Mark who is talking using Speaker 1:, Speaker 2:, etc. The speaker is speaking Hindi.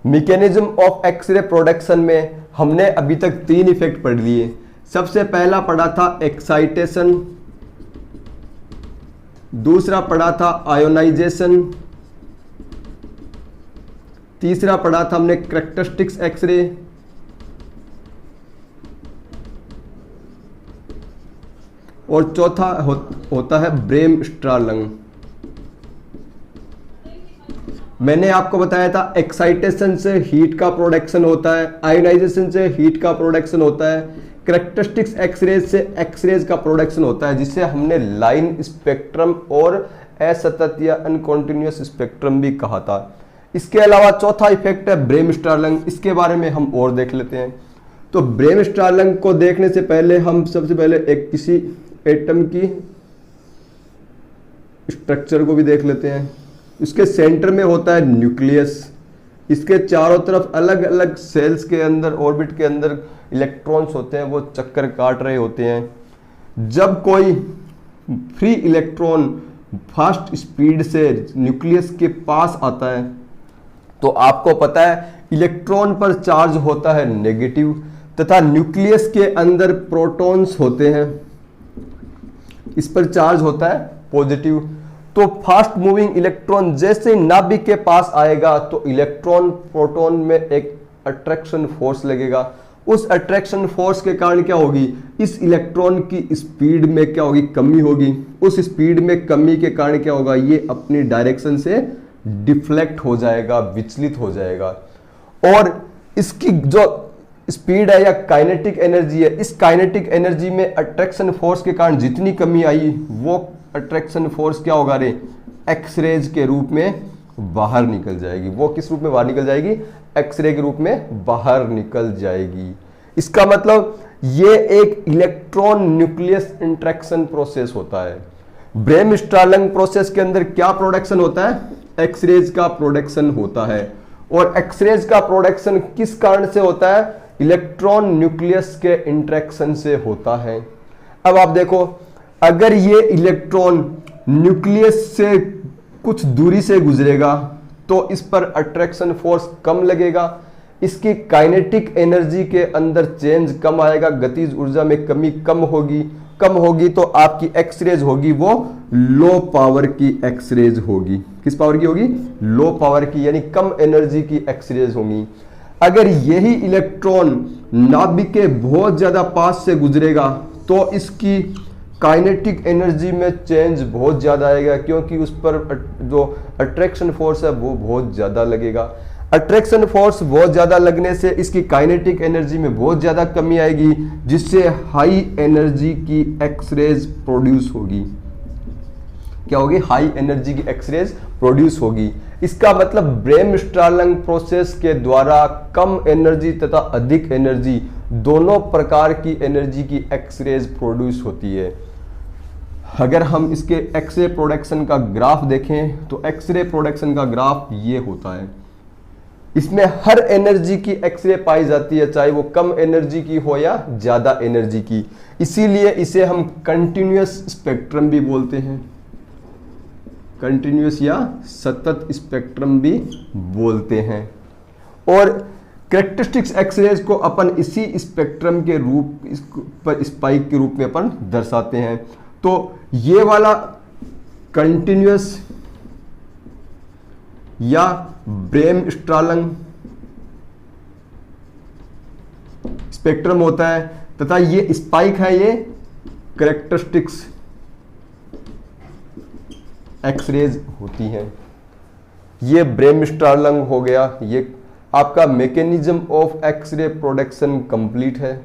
Speaker 1: मैकेनिज्म ऑफ एक्सरे प्रोडक्शन में हमने अभी तक 3 इफेक्ट पढ़ लिए। सबसे पहला पढ़ा था एक्साइटेशन, दूसरा पढ़ा था आयोनाइजेशन, तीसरा पढ़ा था हमने कैरेक्टरिस्टिक्स एक्सरे, और चौथा होता है ब्रेमस्ट्रालंग। मैंने आपको बताया था एक्साइटेशन से हीट का प्रोडक्शन होता है, आयोनाइजेशन से हीट का प्रोडक्शन होता है, कैरेक्टरिस्टिक्स एक्सरेज से एक्सरेज का प्रोडक्शन होता है, जिसे हमने लाइन स्पेक्ट्रम और असतत या अनकॉन्टिन्यूअस स्पेक्ट्रम भी कहा था। इसके अलावा चौथा इफेक्ट है ब्रेमस्ट्रालंग, इसके बारे में हम और देख लेते हैं। तो ब्रेमस्ट्रालंग को देखने से पहले हम सबसे पहले एक किसी एटम की स्ट्रक्चर को भी देख लेते हैं। इसके सेंटर में होता है न्यूक्लियस, इसके चारों तरफ अलग अलग सेल्स के अंदर, ऑर्बिट के अंदर इलेक्ट्रॉन्स होते हैं, वो चक्कर काट रहे होते हैं। जब कोई फ्री इलेक्ट्रॉन फास्ट स्पीड से न्यूक्लियस के पास आता है तो आपको पता है इलेक्ट्रॉन पर चार्ज होता है नेगेटिव, तथा न्यूक्लियस के अंदर प्रोटॉन्स होते हैं, इस पर चार्ज होता है पॉजिटिव। तो फास्ट मूविंग इलेक्ट्रॉन जैसे नाभिक के पास आएगा तो इलेक्ट्रॉन प्रोटॉन में एक अट्रैक्शन फोर्स लगेगा। उस अट्रैक्शन फोर्स के कारण क्या होगी, इस इलेक्ट्रॉन की स्पीड में क्या होगी, कमी होगी। उस स्पीड में कमी के कारण क्या होगा, ये अपनी डायरेक्शन से डिफ्लेक्ट हो जाएगा, विचलित हो जाएगा। और इसकी जो स्पीड है या काइनेटिक एनर्जी है, इस काइनेटिक एनर्जी में अट्रैक्शन फोर्स के कारण जितनी कमी आई वो अट्रैक्शन फोर्स क्या होगा रे, एक्सरेज के रूप में बाहर निकल जाएगी। वो किस रूप में बाहर निकल जाएगी, एक्सरे के रूप में बाहर निकल जाएगी। इसका मतलब ये एक इलेक्ट्रॉन न्यूक्लियस इंटरेक्शन प्रोसेस होता है। ब्रेमस्ट्रालंग प्रोसेस के अंदर क्या प्रोडक्शन होता है, एक्सरेज का प्रोडक्शन होता है। और एक्सरेज का प्रोडक्शन किस कारण से होता है, इलेक्ट्रॉन न्यूक्लियस के इंटरेक्शन से होता है। अब आप देखो, अगर ये इलेक्ट्रॉन न्यूक्लियस से कुछ दूरी से गुजरेगा तो इस पर अट्रैक्शन फोर्स कम लगेगा, इसकी काइनेटिक एनर्जी के अंदर चेंज कम आएगा, गतिज ऊर्जा में कमी कम होगी तो आपकी एक्सरेज होगी वो लो पावर की एक्सरेज होगी। किस पावर की होगी, लो पावर की, यानी कम एनर्जी की एक्सरेज होगी। अगर यही इलेक्ट्रॉन नाभिक के बहुत ज्यादा पास से गुजरेगा तो इसकी काइनेटिक एनर्जी में चेंज बहुत ज़्यादा आएगा, क्योंकि उस पर जो अट्रैक्शन फोर्स है वो बहुत ज़्यादा लगेगा। अट्रैक्शन फोर्स बहुत ज़्यादा लगने से इसकी काइनेटिक एनर्जी में बहुत ज़्यादा कमी आएगी, जिससे हाई एनर्जी की एक्सरेज प्रोड्यूस होगी। क्या होगी, हाई एनर्जी की एक्सरेज प्रोड्यूस होगी। इसका मतलब ब्रेमस्ट्रालंग प्रोसेस के द्वारा कम एनर्जी तथा अधिक एनर्जी, दोनों प्रकार की एनर्जी की एक्सरेज प्रोड्यूस होती है। अगर हम इसके एक्सरे प्रोडक्शन का ग्राफ देखें तो एक्सरे प्रोडक्शन का ग्राफ ये होता है। इसमें हर एनर्जी की एक्सरे पाई जाती है, चाहे वो कम एनर्जी की हो या ज्यादा एनर्जी की। इसीलिए इसे हम कंटिन्यूअस स्पेक्ट्रम भी बोलते हैं, कंटिन्यूअस या सतत स्पेक्ट्रम भी बोलते हैं। और कैरेक्टरिस्टिक्स एक्सरेज को अपन इसी स्पेक्ट्रम के रूप पर स्पाइक के रूप में अपन दर्शाते हैं। तो ये वाला कंटिन्यूअस या ब्रेमस्ट्रालंग स्पेक्ट्रम होता है, तथा ये स्पाइक है, ये कैरेक्टरिस्टिक्स एक्सरेज होती हैं। ये ब्रेमस्ट्रालंग हो गया। ये आपका mechanism of X-ray production complete है।